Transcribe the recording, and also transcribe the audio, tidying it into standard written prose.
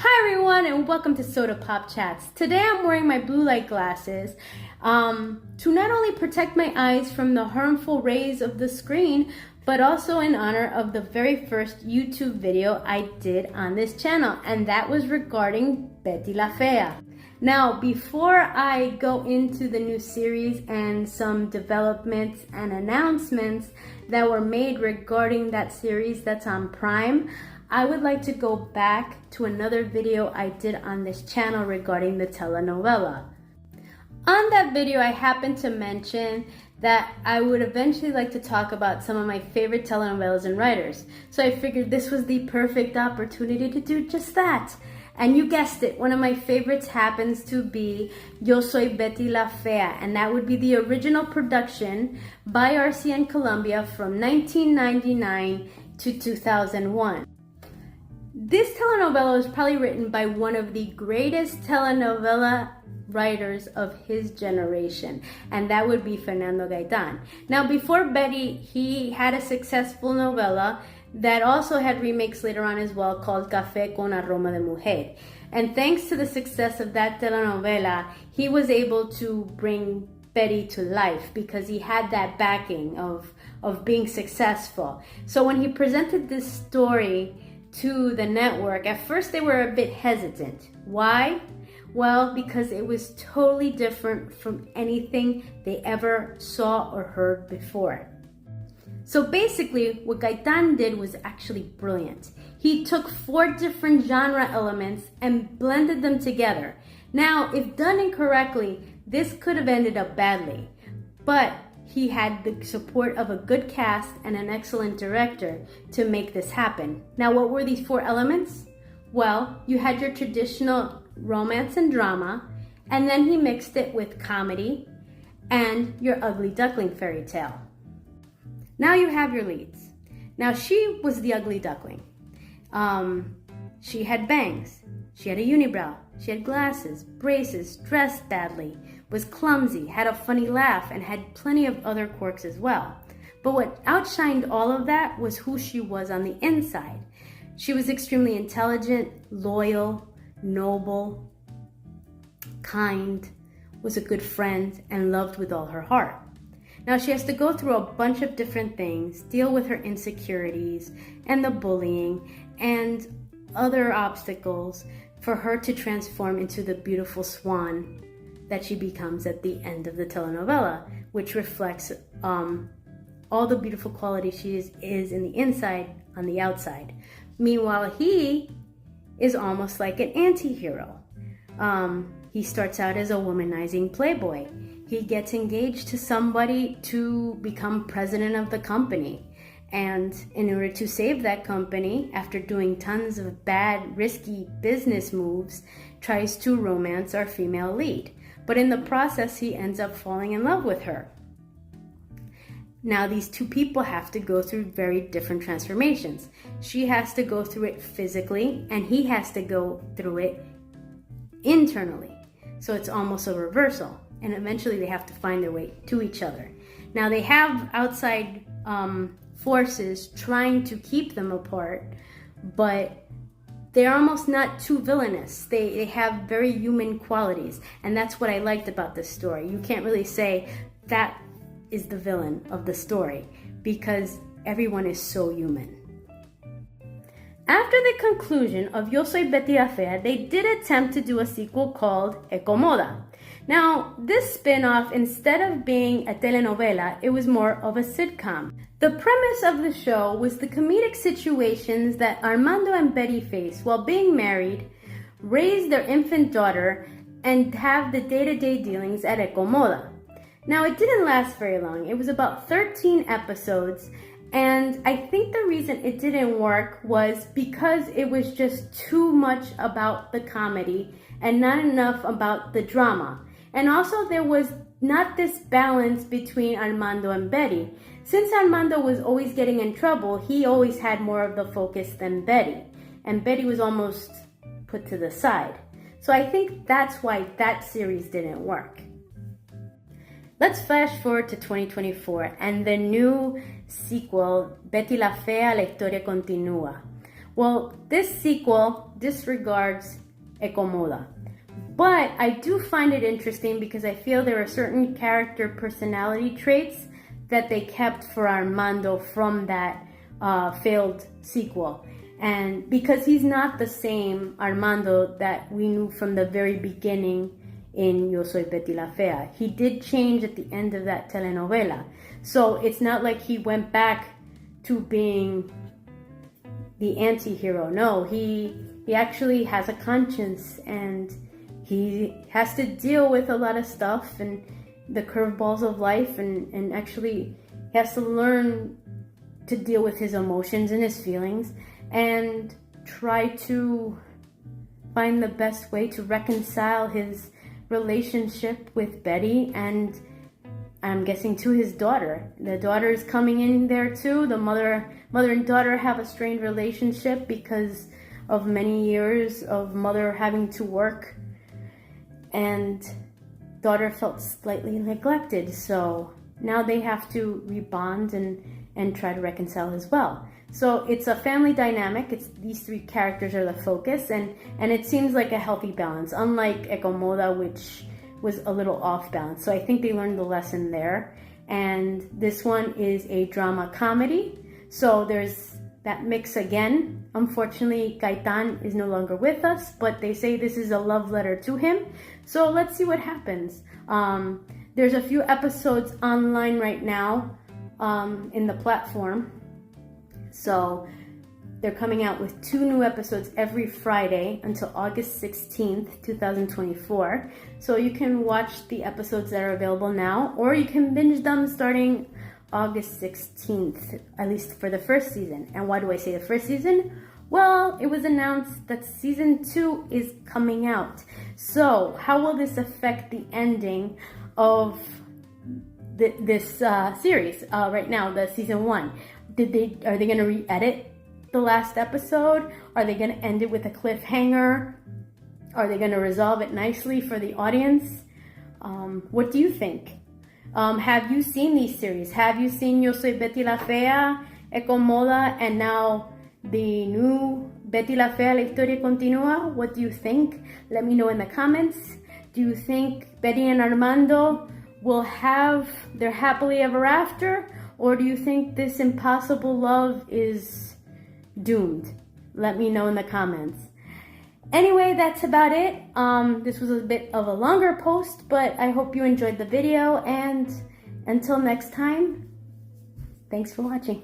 Hi everyone and welcome to Soda Pop Chats. Today I'm wearing my blue light glasses to not only protect my eyes from the harmful rays of the screen, but also in honor of the very first YouTube video I did on this channel, and that was regarding Betty La Fea. Now, before I go into the new series and some developments and announcements that were made regarding that series that's on Prime, I would like to go back to another video I did on this channel regarding the telenovela. On that video, I happened to mention that I would eventually like to talk about some of my favorite telenovelas and writers. So I figured this was the perfect opportunity to do just that. And you guessed it, one of my favorites happens to be Soy Betty La Fea, and that would be the original production by RCN Colombia from 1999 to 2001. This telenovela was probably written by one of the greatest telenovela writers of his generation, and that would be Fernando Gaitán. Now, before Betty, he had a successful novela that also had remakes later on as well, called Café con Aroma de Mujer. And thanks to the success of that telenovela, he was able to bring Betty to life because he had that backing of being successful. So when he presented this story to the network, at first they were a bit hesitant. Why? Well, because it was totally different from anything they ever saw or heard before. So basically, what Gaitán did was actually brilliant. He took 4 different genre elements and blended them together. Now, if done incorrectly, this could have ended up badly, but he had the support of a good cast and an excellent director to make this happen. Now, what were these 4 elements? Well, you had your traditional romance and drama, and then he mixed it with comedy and your ugly duckling fairy tale. Now you have your leads. Now, she was the ugly duckling. She had bangs, she had a unibrow, she had glasses, braces, dressed badly, was clumsy, had a funny laugh, and had plenty of other quirks as well. But what outshined all of that was who she was on the inside. She was extremely intelligent, loyal, noble, kind, was a good friend, and loved with all her heart. Now she has to go through a bunch of different things, deal with her insecurities and the bullying and other obstacles for her to transform into the beautiful swan that she becomes at the end of the telenovela, which reflects all the beautiful qualities she is in the inside on the outside. Meanwhile, he is almost like an anti-hero. He starts out as a womanizing playboy. He gets engaged to somebody to become president of the company. And in order to save that company, after doing tons of bad, risky business moves, tries to romance our female lead. But in the process, he ends up falling in love with her. Now, these 2 people have to go through very different transformations. She has to go through it physically, and he has to go through it internally. So it's almost a reversal. And eventually they have to find their way to each other. Now, they have outside forces trying to keep them apart, but they're almost not too villainous. They have very human qualities, and that's what I liked about this story. You can't really say that is the villain of the story because everyone is so human. After the conclusion of Soy Betty La Fea, they did attempt to do a sequel called Ecomoda. Now, this spin-off, instead of being a telenovela, it was more of a sitcom. The premise of the show was the comedic situations that Armando and Betty face while being married, raise their infant daughter, and have the day-to-day dealings at Ecomoda. Now, it didn't last very long. It was about 13 episodes, and I think the reason it didn't work was because it was just too much about the comedy and not enough about the drama. And also there was not this balance between Armando and Betty. Since Armando was always getting in trouble, he always had more of the focus than Betty. And Betty was almost put to the side. So I think that's why that series didn't work. Let's flash forward to 2024 and the new sequel, Betty La Fea, Historia Continúa. Well, this sequel disregards Ecomoda. But I do find it interesting because I feel there are certain character personality traits that they kept for Armando from that failed sequel. And because he's not the same Armando that we knew from the very beginning in Yo Soy Betty La Fea. He did change at the end of that telenovela. So it's not like he went back to being the anti-hero. No, he actually has a conscience, and he has to deal with a lot of stuff and the curveballs of life, and actually he has to learn to deal with his emotions and his feelings and try to find the best way to reconcile his relationship with Betty, and I'm guessing to his daughter. The daughter is coming in there too. The mother and daughter have a strained relationship because of many years of mother having to work, and daughter felt slightly neglected. So now they have to rebond and try to reconcile as well. So it's a family dynamic. It's these three characters are the focus, and it seems like a healthy balance, unlike Ecomoda, which was a little off balance. So I think they learned the lesson there. And this one is a drama comedy. So there's that mix again. Unfortunately, Gaitán is no longer with us, but they say this is a love letter to him. So let's see what happens. There's a few episodes online right now in the platform. So they're coming out with 2 new episodes every Friday until August 16th, 2024. So you can watch the episodes that are available now, or you can binge them starting August 16th, at least for the first season. And why do I say the first season? Well, it was announced that season 2 is coming out. So how will this affect the ending of this series right now, the season 1? Are they going to re-edit the last episode? Are they going to end it with a cliffhanger? Are they going to resolve it nicely for the audience? What do you think? Have you seen these series? Have you seen Yo Soy Betty La Fea, Ecomoda, and now the new Betty La Fea, La Historia Continúa? What do you think? Let me know in the comments. Do you think Betty and Armando will have their happily ever after? Or do you think this impossible love is doomed? Let me know in the comments. Anyway, that's about it. This was a bit of a longer post, but I hope you enjoyed the video, and until next time, thanks for watching.